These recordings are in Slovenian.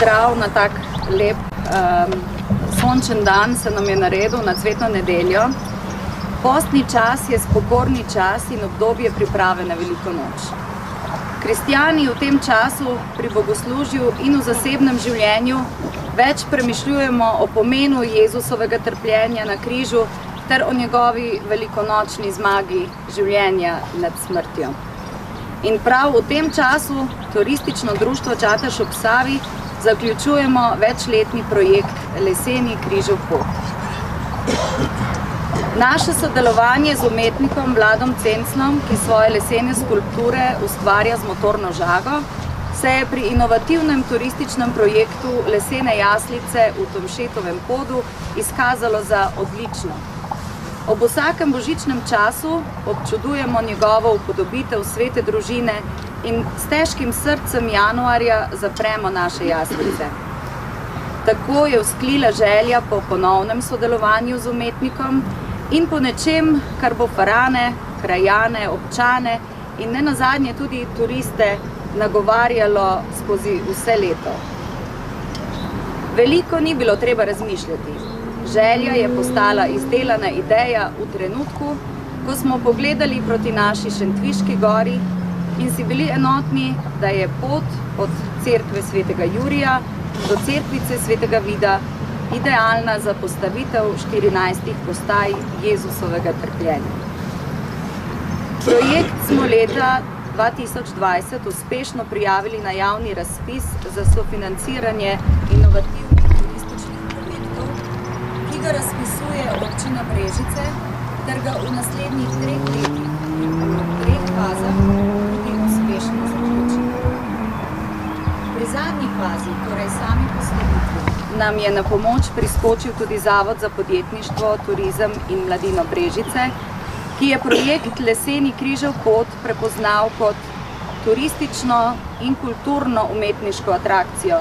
pozdrav na tak lep sončen dan se nam je naredil na cvetno nedeljo. Postni čas je spokorni čas in obdobje priprave na veliko noč. Kristjani v tem času pri bogoslužju in v zasebnem življenju več premišljujemo o pomenu Jezusovega trpljenja na križu ter o njegovi velikonočni zmagi življenja nad smrtjo. In prav v tem času Turistično društvo Čatež ob Savi zaključujemo večletni projekt Leseni križev pot. Naše sodelovanje z umetnikom Vladom Cencnom, ki svoje lesene skulpture ustvarja z motorno žago, se je pri inovativnem turističnem projektu Lesene jaslice v Tomšetovem Podu izkazalo za odlično. Ob vsakem božičnem času občudujemo njegovo upodobitev svete družine in s težkim srcem januarja zapremo naše jaslice. Tako je vzklila želja po ponovnem sodelovanju z umetnikom in po nečem, kar bo farane, krajane, občane in nenazadnje tudi turiste nagovarjalo skozi vse leto. Veliko ni bilo treba razmišljati. Želja je postala izdelana ideja v trenutku, ko smo pogledali proti naši Šentviški gori in si bili enotni, da je pot od cerkve svetega Jurija do cerkvice svetega Vida idealna za postavitev 14 postaj Jezusovega trpljenja. Projekt smo leta 2020 uspešno prijavili na javni razpis za sofinanciranje inovativnih turističnih projektov, ki ga razpisuje občina Brežice, ter ga v naslednjih 3 letih in v 3 fazah tudi uspešno zaključili. Pri zadnji fazi, torej sami postavitvi, nam je na pomoč priskočil tudi Zavod za podjetništvo, turizem in mladino Brežice, ki je projekt Leseni križev pot prepoznal kot turistično in kulturno umetniško atrakcijo,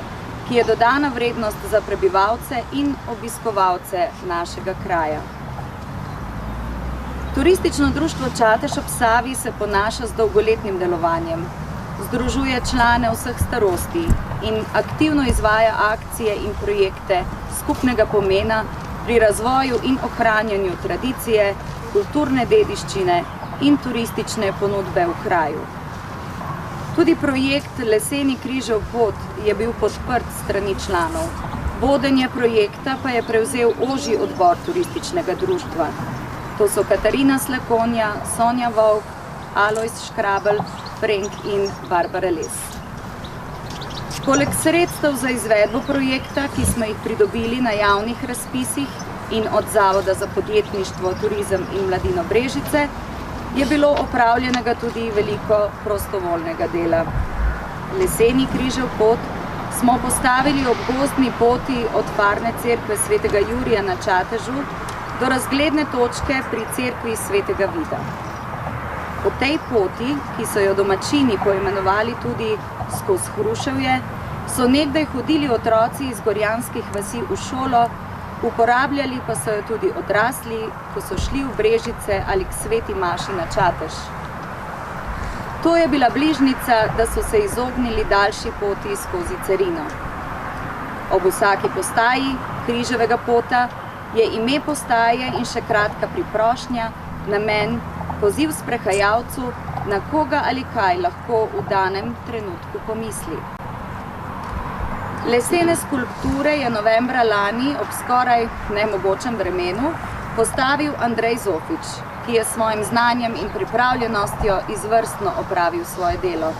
ki je dodana vrednost za prebivalce in obiskovalce našega kraja. Turistično društvo Čatež ob Savi se ponaša z dolgoletnim delovanjem. Združuje člane vseh starosti in aktivno izvaja akcije in projekte skupnega pomena pri razvoju in ohranjanju tradicije, kulturne dediščine in turistične ponudbe v kraju. Tudi projekt Leseni križev pot je bil podprt s strani članov. Vodenje projekta pa je prevzel ožji odbor turističnega društva. To so Katarina Slakonja, Sonja Volk, Alojz Škrabel, Frenk in Barbara Les. Poleg sredstev za izvedbo projekta, ki smo jih pridobili na javnih razpisih in od Zavoda za podjetništvo, turizem in mladino Brežice, je bilo opravljenega tudi veliko prostovoljnega dela. Leseni križev pot smo postavili ob gozdni poti od farne cerkve svetega Jurija na Čatežu do razgledne točke pri cerkvi svetega Vida. Po tej poti, ki so jo domačini poimenovali tudi skozi Hruševje, so nekdaj hodili otroci iz gorjanskih vasi v šolo, uporabljali pa so jo tudi odrasli, ko so šli v Brežice ali k sveti maši na Čatež. To je bila bližnica, da so se izognili daljši poti skozi Cerino. Ob vsaki postaji križevega pota je ime postaje in še kratka priprošnja, namen, poziv sprehajalcu, na koga ali kaj lahko v danem trenutku pomisli. Lesene skulpture je novembra lani ob skoraj nemogočem vremenu postavil Andrej Zofič, ki je s svojim znanjem in pripravljenostjo izvrstno opravil svoje delo.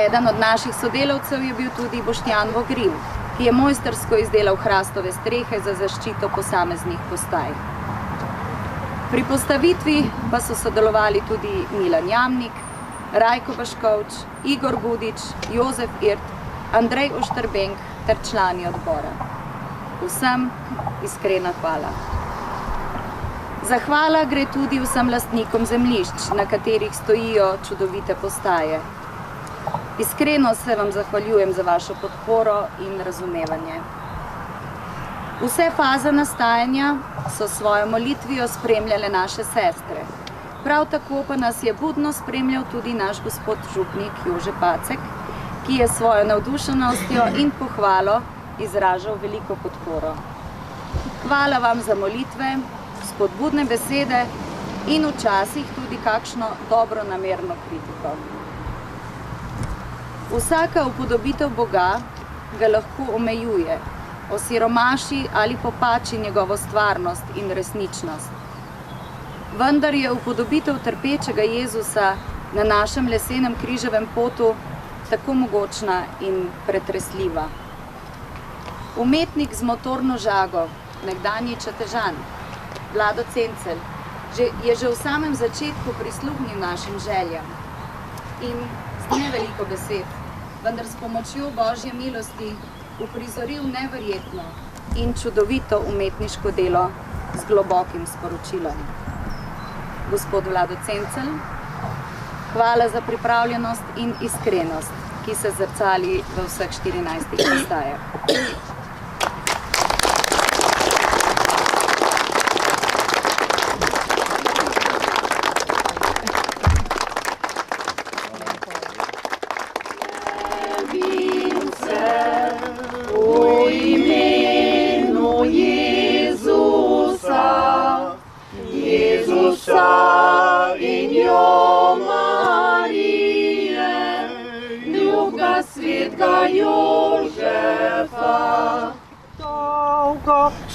Eden od naših sodelavcev je bil tudi Boštjan Vogrin, ki je mojstrsko izdelal hrastove strehe za zaščito posameznih postaj. Pri postavitvi pa so sodelovali tudi Milan Jamnik, Rajko Baškovč, Igor Budič, Jozef Irt, Andrej Oštrbenk ter člani odbora. Vsem iskrena hvala. Zahvala gre tudi vsem lastnikom zemljišč, na katerih stojijo čudovite postaje. Iskreno se vam zahvaljujem za vašo podporo in razumevanje. Vse faze nastajanja so svojo molitvijo spremljale naše sestre. Prav tako pa nas je budno spremljal tudi naš gospod župnik Jože Pacek, ki je svojo navdušenostjo in pohvalo izražal veliko podporo. Hvala vam za molitve, spodbudne besede in včasih tudi kakšno dobronamerno kritiko. Vsaka upodobitev Boga ga lahko omejuje, osiromaši ali popači njegovo stvarnost in resničnost. Vendar je upodobitev trpečega Jezusa na našem lesenem križevem potu tako mogočna in pretresljiva. Umetnik z motorno žago, nekdanji Čatežan, Vlado Cencelj, je že v samem začetku prisluhnil našim željam in z neveliko besed, vendar s pomočjo Božje milosti uprizoril neverjetno in čudovito umetniško delo z globokim sporočilom. Gospod Vlado Cencelj, hvala za pripravljenost in iskrenost, ki se zrcali v vseh 14 postajah.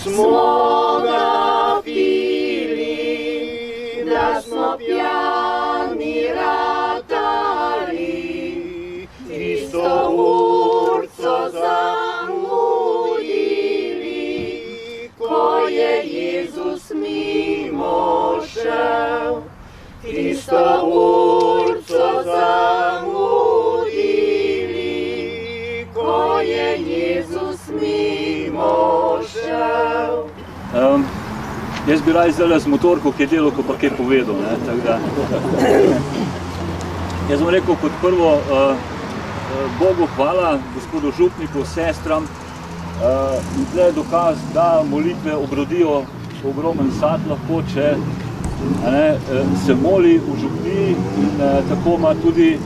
Smo ga pili, da smo pjani ratali, tisto urco zamudili, ko je Jezus mimo šel. Tisto urco zamudili, ko je Jezus mimo šel. Jaz bi rad zdaj z motorko, ki je delal, ko pa kaj povedal. Jaz bom rekel kot prvo, Bogu hvala, gospodu župniku, sestram. In tle je dokaz, da molitve obrodijo ogromen sad lahko, če se moli v župniji in tako ima tudi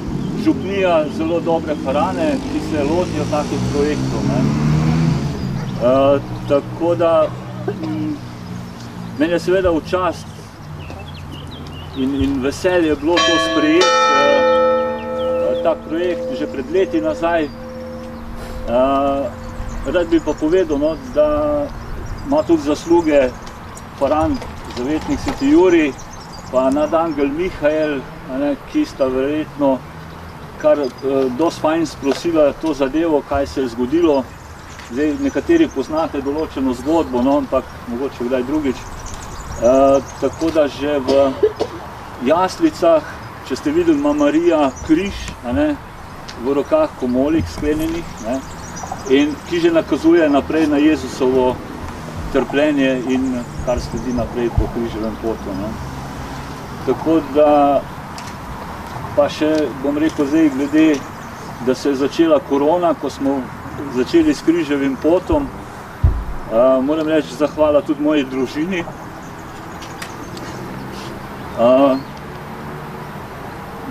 župnija zelo dobre farane, ki se lotijo takih projektov. Tako da meni je seveda v čast in veselje bilo to sprejeti, ta projekt že pred leti nazaj. Rad bi pa povedal, da ima tudi zasluge faran zavetnik Sveti Jurij, pa nadangel Mihael, ki sta verjetno kar dosti fajn sprosila to zadevo, kaj se je zgodilo. Zdaj, nekateri poznate določeno zgodbo, ampak mogoče kdaj drugič. Tako da že v jaslicah, če ste videli, ima Marija križ v rokah komolik sklenjenih, in ki že nakazuje naprej na Jezusovo trpljenje in kar sledi naprej po križevem potu. Tako da pa še, bom rekel zdaj, glede, da se je začela korona, ko smo začeli s križevim potom, moram reči zahvala tudi moji družini,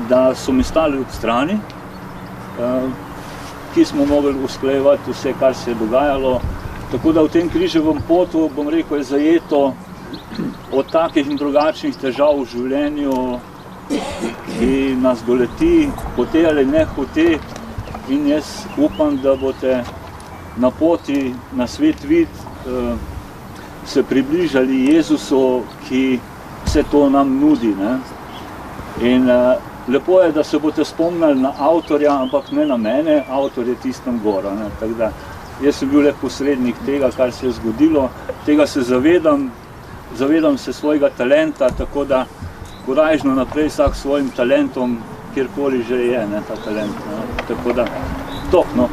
da so mi stali ob strani, ki smo mogli usklajevati vse, kar se je dogajalo. Tako da v tem križevem potu, bom rekel, je zajeto od takih in drugačnih težav v življenju, ki nas doleti, hote ali ne hote. In jaz upam, da boste na poti na svet vid se približali Jezusu, ki vse to nam nudi. In lepo je, da se boste spomnili na avtorja, ampak ne na mene, avtor je tistem gora. Tako da jaz sem bil le posrednik tega, kar se je zgodilo, tega se zavedam se svojega talenta, tako da korajžno naprej vsak svojim talentom, kjerkoli že je ta talent. Tako da, tokno.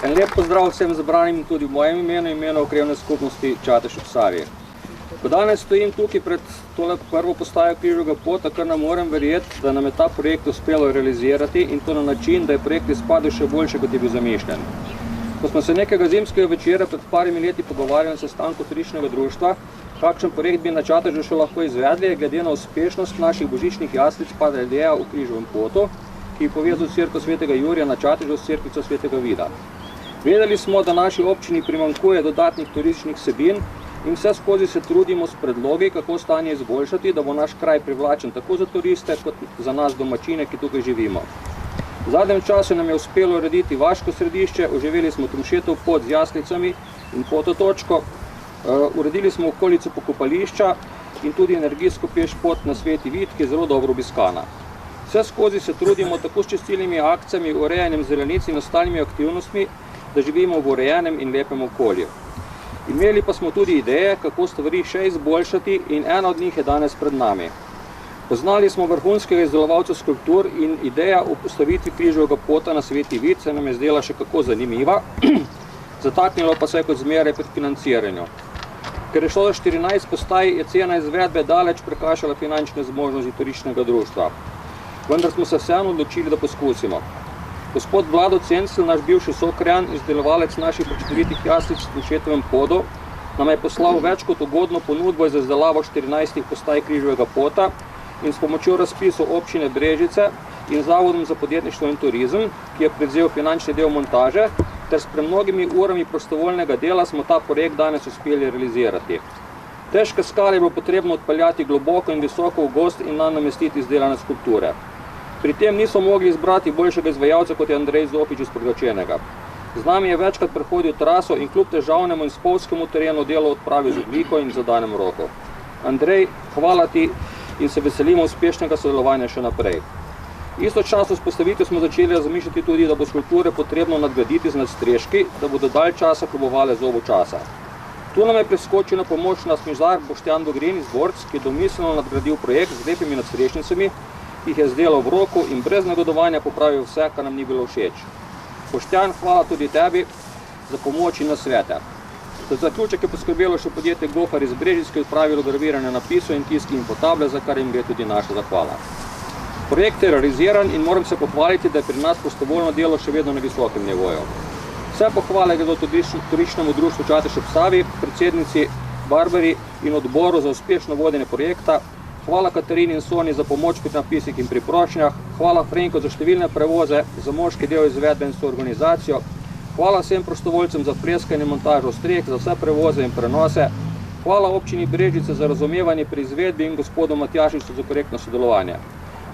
En lep pozdrav vsem zbranim tudi v mojem imenu, imenu Krajevne skupnosti Čatež ob Savi. Ko danes stojim tukaj pred tole prvo postajo križevega pota, kar ne morem verjeti, da nam je ta projekt uspelo realizirati in to na način, da je projekt izpadel še boljše, kot je bil zamišljen. Ko smo se nekega zimskega večera pred parimi leti pogovarjali na sestanku turističnega društva, kakšen projekt bi na Čatežu še lahko izvedli, glede na uspešnost naših božičnih jaslic padla ideja v Križevem potu, ki je povezal cerkev svetega Jurija na Čatežu s cerkvico svetega Vida. Vedeli smo, da naši občini primanjkuje dodatnih turističnih vsebin in vse skozi se trudimo s predlogi, kako stanje izboljšati, da bo naš kraj privlačen tako za turiste, kot za nas domačine, ki tukaj živimo. V zadnjem času nam je uspelo urediti vaško središče, oživeli smo Tomšetov pot z jaslicami in fototočko, uredili smo okolico pokopališča in tudi energijsko peš pot na Sveti Vid, ki je zelo dobro obiskana. Vse skozi se trudimo tako s čistilnimi akcijami, urejanjem zelenic in ostalimi aktivnostmi, da živimo v urejenem in lepem okolju. Imeli pa smo tudi ideje, kako stvari še izboljšati in ena od njih je danes pred nami. Poznali smo vrhunskega izdelovalca skulptur in ideja o postavitvi Križevega pota na Sveti Vid se nam je zdela še kako zanimiva, zataknilo pa se je kot zmeraj pri financiranju. Ker je šlo za 14 postaj, je cena izvedbe daleč prekašala finančne zmožnosti turističnega društva. Vendar smo se vseeno odločili, da poskusimo. Gospod Vlado Cencel, naš bivši sokrajan, izdelovalec naših prečudovitih jaslic v Tomšetovem podu, nam je poslal več kot ugodno ponudbo za izdelavo 14 postaj Križevega pota in s pomočjo razpisov občine Brežice in Zavodom za podjetništvo in turizem, ki je prevzel finančni del montaže, ter s premnogimi urami prostovoljnega dela smo ta projekt danes uspeli realizirati. Težke skale je bilo potrebno odpeljati globoko in visoko v gozd in namestiti izdelane skulpture. Pri tem niso mogli izbrati boljšega izvajalca, kot je Andrej Zopič iz Podgačenega. Z nami je večkrat prehodil traso in kljub težavnemu in spolskemu terenu delo odpravil z odliko in zadanem roku. Andrej, hvala ti in se veselimo uspešnega sodelovanja še naprej. Istočasno s postavitvijo smo začeli razmišljati tudi, da bo skulpture potrebno nadgraditi z nadstreški, da bodo dalj časa kljubovale zobu časa. Tu nam je preskočil na pomoč nasmižar Boštjan Vogrin iz Borc, ki je domiselno nadgradil projekt z lepimi nadstrešnicami, ki jih je zdelal v roku in brez negodovanja popravil vse, kar nam ni bilo všeč. Boštjan, hvala tudi tebi za pomoč in nasvete. Za zaključek je poskrbelo še podjetje Gofar iz Brežic, ki je odpravilo gravirane napisov in tiski infotable, za kar jim gre tudi naša zahvala. Projekt je realiziran in moram se pohvaliti, da je pri nas prostovoljno delo še vedno na visokem nivoju. Vse pohvale gredo turističnemu društvu Čatež ob Savi, predsednici Barbari in odboru za uspešno vodenje projekta. Hvala Katarini in Soni za pomoč pri napisih in pri prošnjah. Hvala Frenko za številne prevoze, za moški del izvedbe in soorganizacijo. Hvala vsem prostovoljcem za freskanje in montažo streh, za vse prevoze in prenose. Hvala občini Brežice za razumevanje pri izvedbi in gospodu Matjašiču za korektno sodelovanje.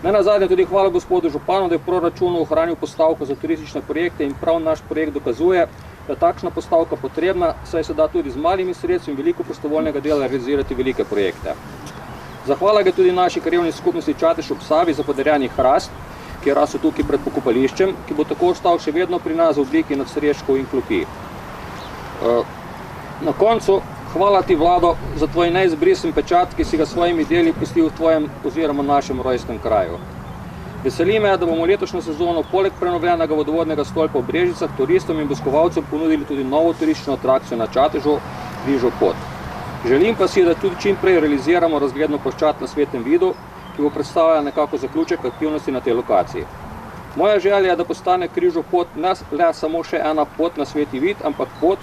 Nenazadnje tudi hvala gospodu županu, da je v proračunu ohranil postavko za turistične projekte in prav naš projekt dokazuje, da je takšna postavka potrebna, saj se da tudi z malimi sredstvi in veliko prostovoljnega dela realizirati velike projekte. Zahvala ga tudi naši krajevni skupnosti Čatež ob Savi za podarjeni hrast, ki je rasel tukaj pred pokopališčem, ki bo tako ostal še vedno pri nas v obliki nadstreškov in klopi. Na koncu, hvala ti, Vlado, za tvoj neizbrisen pečat, ki si ga svojimi deli pustil v tvojem oziroma našem rojstnem kraju. Veseli me, da bomo letošnjo sezono poleg prenovljenega vodovodnega stolpa v Brežicah turistom in obiskovalcem ponudili tudi novo turistično atrakcijo na Čatežu, Križev pot. Želim pa si, da tudi čim prej realiziramo razgledno ploščad na Svetem Vidu, ki bo predstavljala nekako zaključek aktivnosti na tej lokaciji. Moja želja je, da postane Križev pot ne le samo še ena pot na Sveti Vid, ampak pot,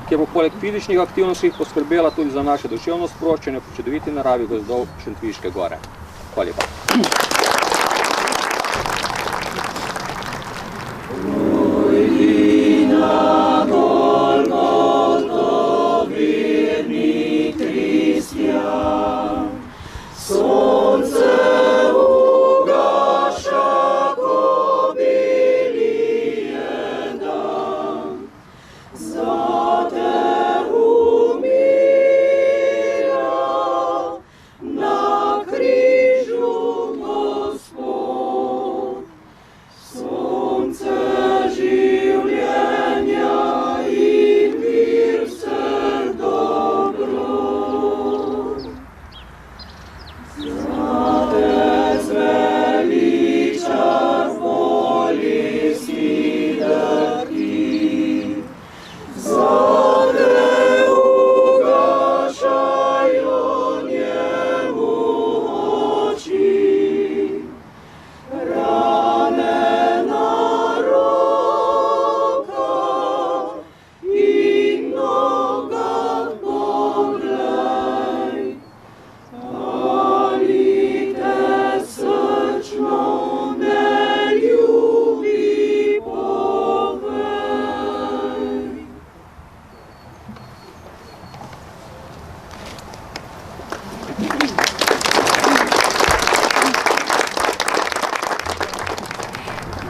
kjer bo poleg fizičnih aktivnosti poskrbela tudi za naše duševno sproščanje po čudoviti naravi gozdov Šentviške gore. Hvala lepa. Na križu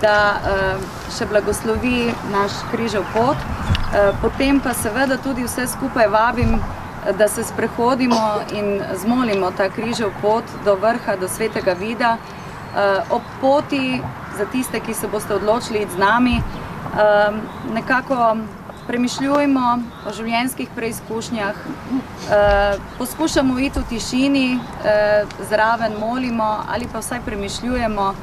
da še blagoslovi naš križev pot. Potem pa seveda tudi vse skupaj vabim, da se sprehodimo in zmolimo ta križev pot do vrha, do Svetega Vida. Ob poti, za tiste, ki se boste odločili iti z nami, nekako premišljujmo o življenjskih preizkušnjah, poskušamo iti v tišini, zraven molimo ali pa vsaj premišljujemo,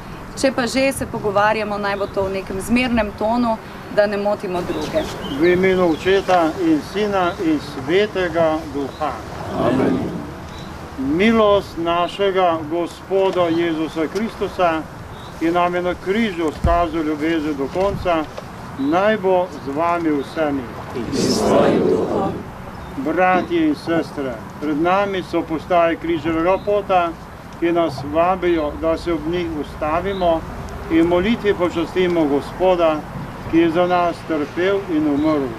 če pa že se pogovarjamo, naj bo to v nekem zmernem tonu, da ne motimo druge. V imenu Očeta in Sina in Svetega Duha. Amen. Milost našega Gospoda Jezusa Kristusa, ki nam je na križu skazal ljubezen do konca, naj bo z vami vsemi. Bratje in sestre, pred nami so postaje križevega pota, ki nas vabijo, da se ob njih ustavimo in molitvi počastimo Gospoda, ki je za nas trpel in umrl.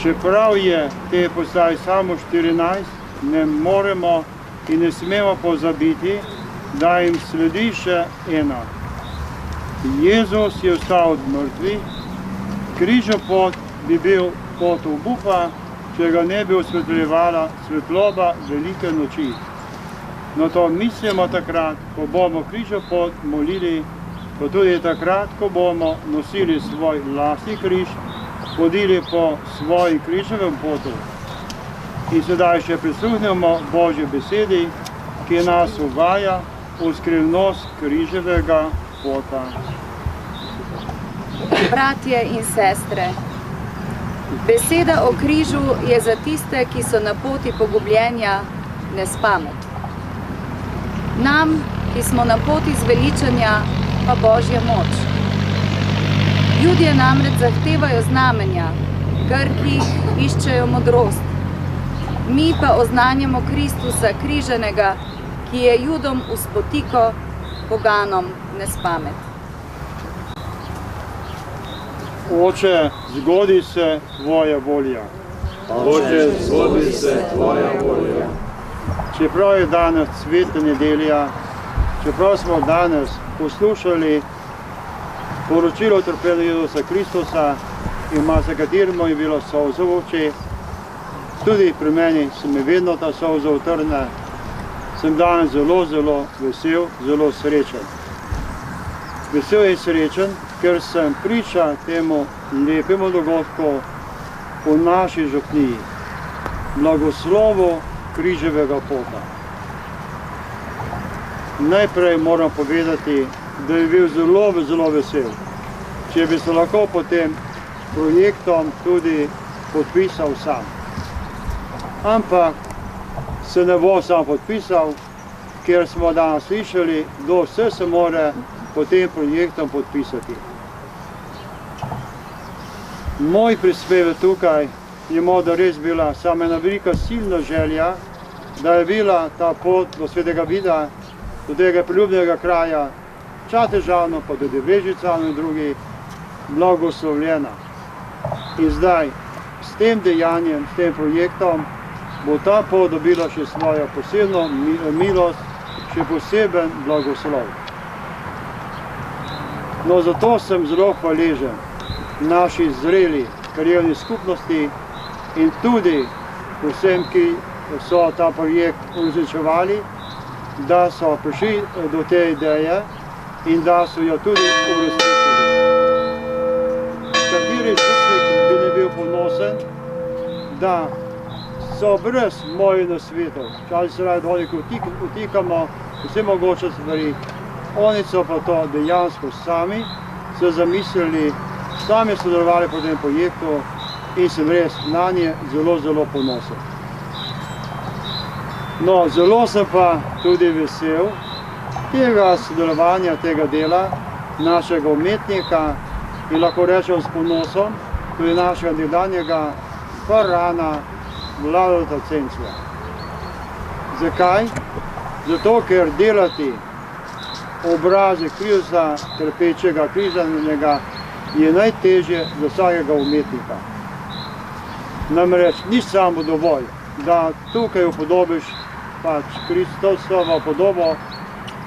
Čeprav je te postaje samo 14, ne moremo in ne smemo pozabiti, da jim sledi še ena. Jezus je vstal od mrtvih, križev pot bi bil pot obupa, če ga ne bi osvetljevala svetloba velike noči. No to mislimo takrat, ko bomo križev pot molili, pa tudi takrat, ko bomo nosili svoj lastni križ, hodili po svoji križevem potu. In sedaj še prisluhnemo Božji besedi, ki nas uvaja v skrivnost križevega pota. Bratje in sestre, beseda o križu je za tiste, ki so na poti pogubljenja, nespamet. Nam, ki smo na poti zveličanja, pa Božja moč. Judje namreč zahtevajo znamenja, Grki iščejo modrost. Mi pa oznanjamo Kristusa križanega, ki je Judom v spotiko, poganom nespamet. Oče, zgodi se tvoja volja. Bože, zgodi se tvoja volja. Čeprav je danes sveta nedelja, čeprav smo danes poslušali poročilo trpljenja Jezusa Kristusa in za katerimo je bilo solza v očeh, tudi pri meni se mi vedno ta solza utrne, sem danes zelo, zelo vesel, zelo srečen. Vesel in srečen, ker sem priča temu lepemu dogodku v naši župniji, blagoslovu križevega pota. Najprej moram povedati, da je bil zelo, zelo vesel, če bi se lahko pod tem projektom tudi podpisal sam. Ampak se ne bo sam podpisal, ker smo danes slišali, kdo vse se more pod tem projektom podpisati. Moj prispevek tukaj je morda res bila samo ena velika silna želja, da je bila ta pot do Svetega Vida, do tega priljubnega kraja, Čatežanu, pa tudi Brežicanu in drugi, blagoslovljena. In zdaj, s tem dejanjem, s tem projektom, bo ta pot dobila še svojo posebno milost, še poseben blagoslov. No, zato sem zelo hvaležen naši zreli krajevni skupnosti in tudi vsem, ki so ta projekt uresničevali, da so prišli do te ideje in da so jo tudi uresničili. Kateri župnik bi ne bil ponosen, da so brez mojih nasvetov, včasih se radi hodnik vtikamo vse mogoče stvari, oni so pa to dejansko sami se zamislili, sami sodelovali po tem projektu in sem res na nje zelo, zelo ponosen. No, zelo sem pa tudi vesel tega sodelovanja, tega dela našega umetnika in lahko rečem s ponosom tudi našega nekdanjega Farana Vladota Cencla. Zakaj? Zato, ker delati obraze Križa, trpečega, križanega je najtežje za vsakega umetnika. Namreč ni samo dovolj, da tukaj upodobiš pač Kristosovo podobo,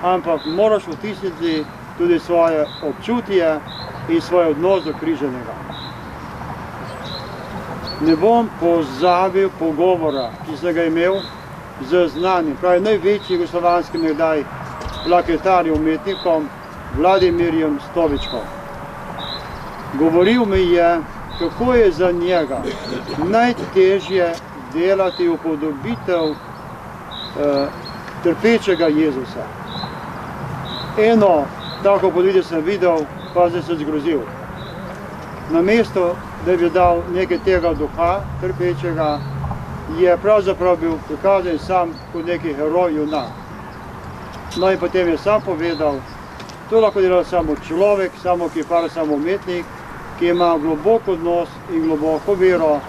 ampak moraš vtisniti tudi svoje občutje in svoj odnos do križanega. Ne bom pozabil pogovora, ki sem ga imel z znanim, pravi največji jugoslovanskim nekdaj plaketarjem, umetnikom Vladimirjem Stovičkom. Govoril mi je, kako je za njega najtežje delati upodobitev trpečega Jezusa. Eno tako upodobitev sem videl, pa sem se zgrozil. Namesto, da bi dal nekaj tega duha trpečega, je pravzaprav bil prikazan sam kot neki heroj, junak. No in potem je sam povedal, to lahko dela samo človek, samo kipar, samo umetnik, ki ima globok odnos in globoko vero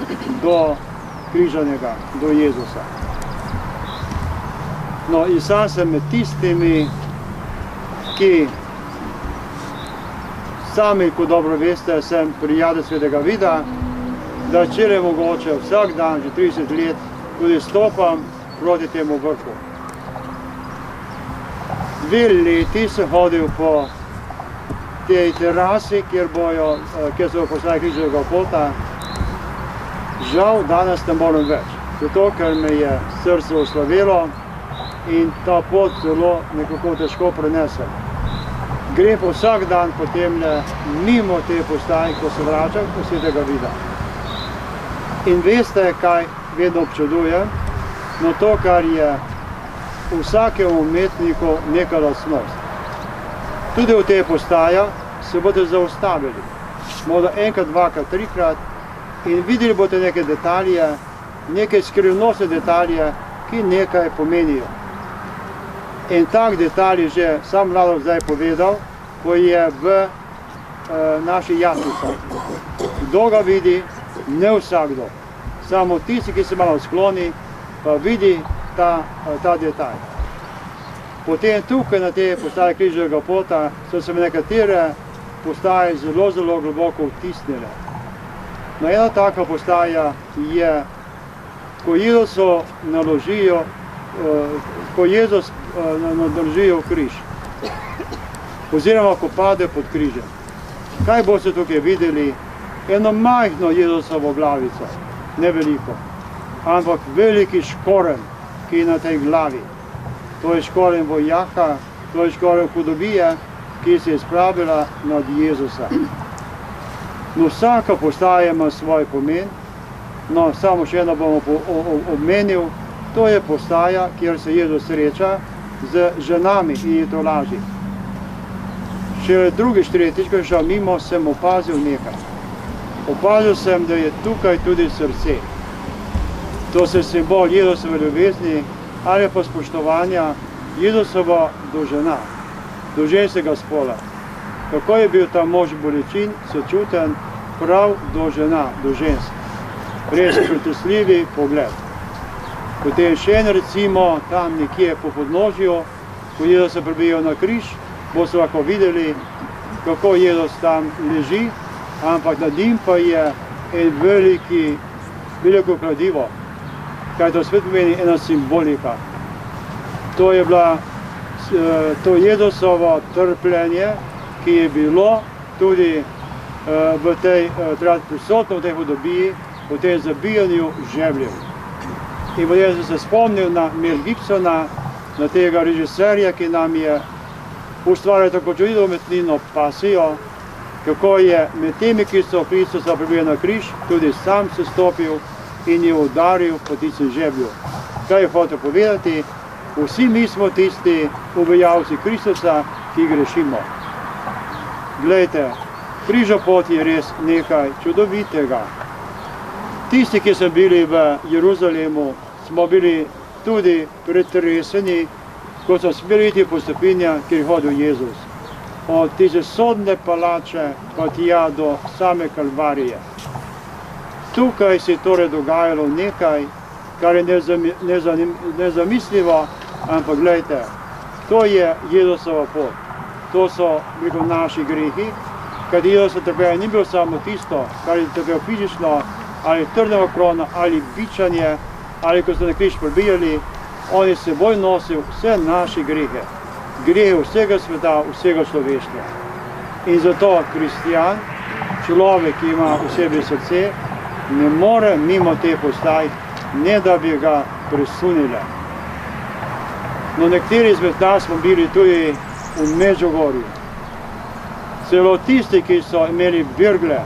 do križanega, do Jezusa. No in sam sem med tistimi, ki sami, kot dobro veste, sem prijatelj Svetega Vida, da včeraj mogoče vsak dan, že 30 let, tudi stopam proti temu vrhu. 2 leti sem hodil po tej terasi, kjer so postavili križanega pota. Žal, danes ne morem več, zato ker me je srce oslovelo in ta pot zelo nekako težko prenesem. Grem pa vsak dan potem mimo te postaje, ko se vračam do Svetega Vida. In veste, kaj vedno občudujem? No to, kar je vsakemu umetniku neka lastnost. Tudi v tej postaji se boste zaustavili. Morda enkrat, dvakrat, trikrat in videli boste neke detalje, neke skrivnostne detalje, ki nekaj pomenijo. In tak detalj je že sam Vlado zdaj povedal, ko je v naši jaslicah. Kdo ga vidi? Ne vsakdo. Samo tisti, ki se malo skloni, pa vidi ta detalj. Potem tukaj na tej postaji križanega pota so se nekatere postaje zelo, zelo globoko vtisnile. No, ena taka postaja je, ko Jezus naložijo v križ, oziroma ko pade pod križem. Kaj boste tukaj videli? Eno majhno Jezusovo glavico, ne veliko, ampak veliki škoren, ki je na tej glavi. To je škoren vojaka, to je škoren hudobije, ki se je spravila nad Jezusa. No, vsaka postaja ima svoj pomen, no, samo še eno bom omenil, to je postaja, kjer se Jezus sreča z ženami in je to laži. Še drugič, tretjič, ko je šel mimo, sem opazil nekaj. Opazil sem, da je tukaj tudi srce. To je simbol Jezusove ljubezni ali pa spoštovanja Jezusova do žena, do ženskega spola. Kako je bil ta mož bolečin, sočuten prav do žena, do žensk. Res pretresljivi pogled. Potem še en recimo tam nekje po podnožju, ko Jezus se prebijo na križ, boste lahko videli, kako Jezus tam leži, ampak nad njim pa je en veliko kladivo. Kaj to svet pomeni? Ena simbolika. To je bila to Jezusovo trpljenje, ki je bilo tudi prisotno v tej hudobiji, v tem zabijanju žebljev. In potem sem se spomnil na Mel Gibsona, na tega režiserja, ki nam je ustvarjal tako čudovito umetnino Pasijo, kako je med temi, ki so Kristusa pribili na križ, tudi sam se stopil in je udaril po tistem žeblju. Kaj je hotel povedati? Vsi mi smo tisti uveljavci Kristusa, ki grešimo. Glejte, križopot je res nekaj čudovitega. Tisti, ki so bili v Jeruzalemu, smo bili tudi pretreseni, ko so smeli iti po stopinjah, kjer je hodil Jezus. Od tiste sodne palače pa tja do same Kalvarije. Tukaj se je torej dogajalo nekaj, kar je nezamisljivo, ampak gledajte, to je Jezusova pot. To so naši grehi, kad Jezus trpel, ni bil samo tisto, kar je trpel fizično, ali trdneva krona, ali bičanje, ali ko so na križ pribijali, on je seboj nosil vse naše grehe. grehe vsega sveta, vsega človeštva. In zato kristijan, človek, ki ima v sebi srce, ne more mimo te postaje, ne da bi ga presunile. No, nekateri izmed nas smo bili tudi v Medžugorju. Celo tisti, ki so imeli virgle,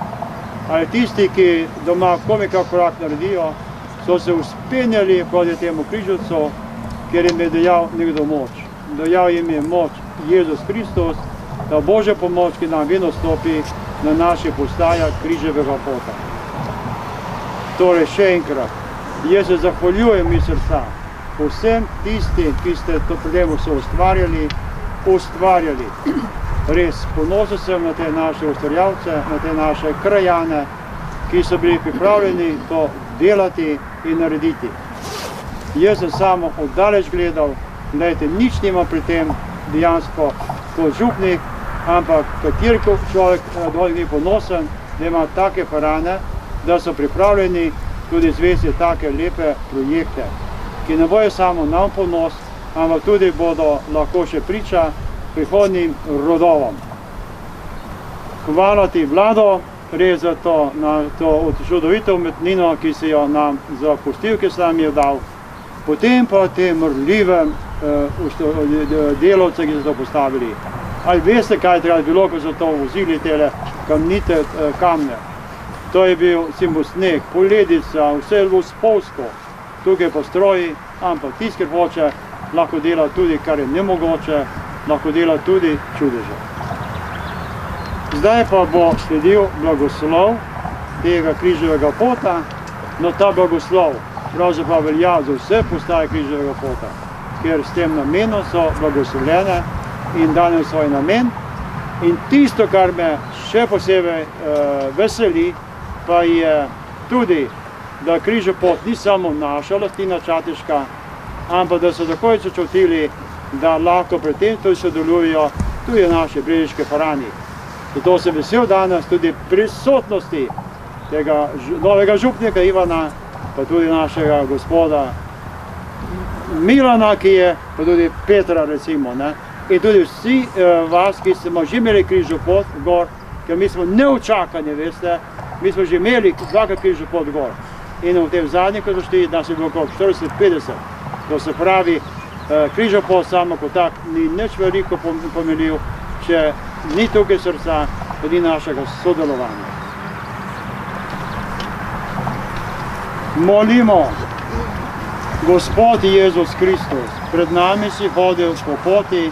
ali tisti, ki doma komaj kak korak naredijo, so se uspenjali proti temu križevcu, ker jim je dejal nekdo moč. Dejal jim je moč Jezus Kristus, ta Božja pomoč, ki nam vedno stopi na naše postaja križevega pota. Torej, še enkrat, jaz se zahvaljujem iz srca vsem tistim, ki ste to problemo so ustvarjali. Res, ponosen sem na te naše ustvarjalce, na te naše krajane, ki so bili pripravljeni to delati in narediti. Jaz sem samo oddaleč gledal, gledajte, nič nima pri tem dejansko kot župnik, ampak katerikoli človek dovolj ni ponosen, da ima take parane, da so pripravljeni tudi izvesti take lepe projekte, ki ne bojo samo nam ponos, ampak tudi bodo lahko še priča prihodnjim rodovom. Hvala ti, Vlado, res za to čudovito umetnino, ki si jo nam za pustilke sam je dal, potem pa te mrljivem delavce, ki so to postavili. Ali veste, kaj je treba bilo, ko so to vozili tele kamnite kamne? To je bil simbol sneg, poledica, vse je bilo spolsko, tukaj pa stroji, ampak tisti, ker hoče, lahko dela tudi, kar je nemogoče, lahko dela tudi čudeže. Zdaj pa bo sledil blagoslov tega križevega pota, no ta blagoslov pravzaprav velja za vse postaje križevega pota, ker s tem namenom so blagoslovljene in dane svoj namen. In tisto, kar me še posebej veseli, pa je tudi, da križev pot ni samo naša lastnina čateška, ampak da so takoj začutili, da lahko pri tem tudi sodelujo tudi naši brežiški parani. Zato sem vesel danes tudi prisotnosti tega novega župnika Ivana, pa tudi našega gospoda Milana, ki je, pa tudi Petra recimo, ne? In tudi vsi vas, ki smo že imeli križev pot gor, ker mi smo neučakani, veste, mi smo že imeli dvakrat križev pot gor. In v tem zadnjem, ko so šli, nas je bilo okrog 40-50. To se pravi, križev pot samo kot tak ni nič veliko pomenil, če ni tukaj srca, pa ni našega sodelovanja. Molimo, Gospod Jezus Kristus, pred nami si hodil po poti,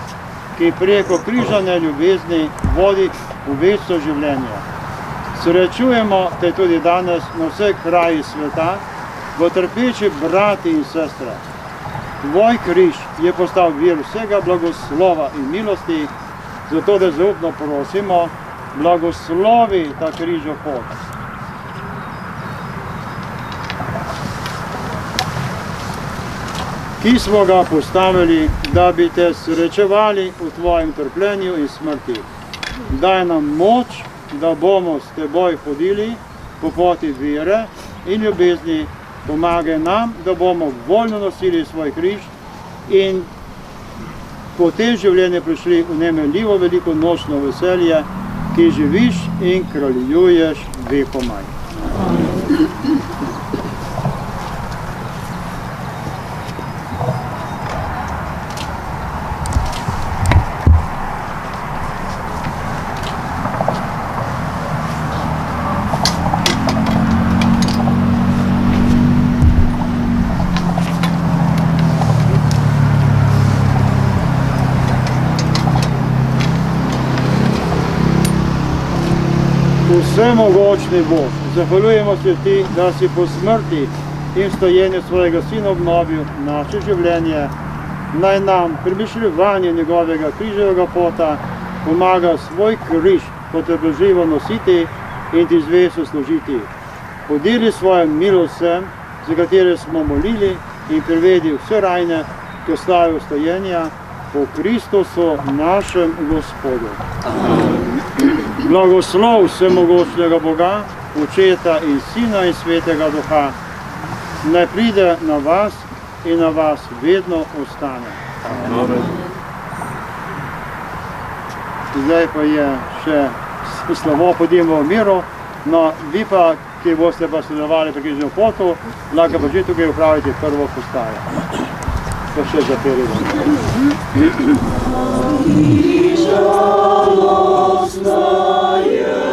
ki preko križane ljubezni vodi v večno življenje. Srečujemo te tudi danes na vseh krajih sveta, v trpeči brati in sestre. Tvoj križ je postal vir vsega blagoslova in milosti, zato da zaupno prosimo, blagoslovi ta križev pot. Ki smo ga postavili, da bi te srečevali v tvojem trpljenju in smrti. Daj nam moč, da bomo s teboj hodili po poti vere in ljubezni, pomagaj nam, da bomo voljno nosili svoj križ in po tem življenju prišli v nemerljivo veliko nočno veselje, ki živiš in kraljuješ vekomaj. Vsemogočni Bog, zahvaljujemo se ti, da si po smrti in stojenju svojega Sina obnovil naše življenje. Naj nam pri mišljevanju njegovega križevega pota pomaga svoj križ potrpežljivo nositi in ti zvesto služiti. Podeli svojo milost vsem, za katere smo molili, in privedi vse rajne k slavi stojenja po Kristusu našem Gospodu. Blagoslov vsemogočnega Boga, Očeta in Sina in Svetega Duha, naj pride na vas in na vas vedno ostane. Amen. zdaj pa je še slovo podimo v miru, no vi pa, ki boste pa sodelovali pri križnem potu, lahko pa že tukaj upravite prvo postajo. To še zaperimo. Žalostna je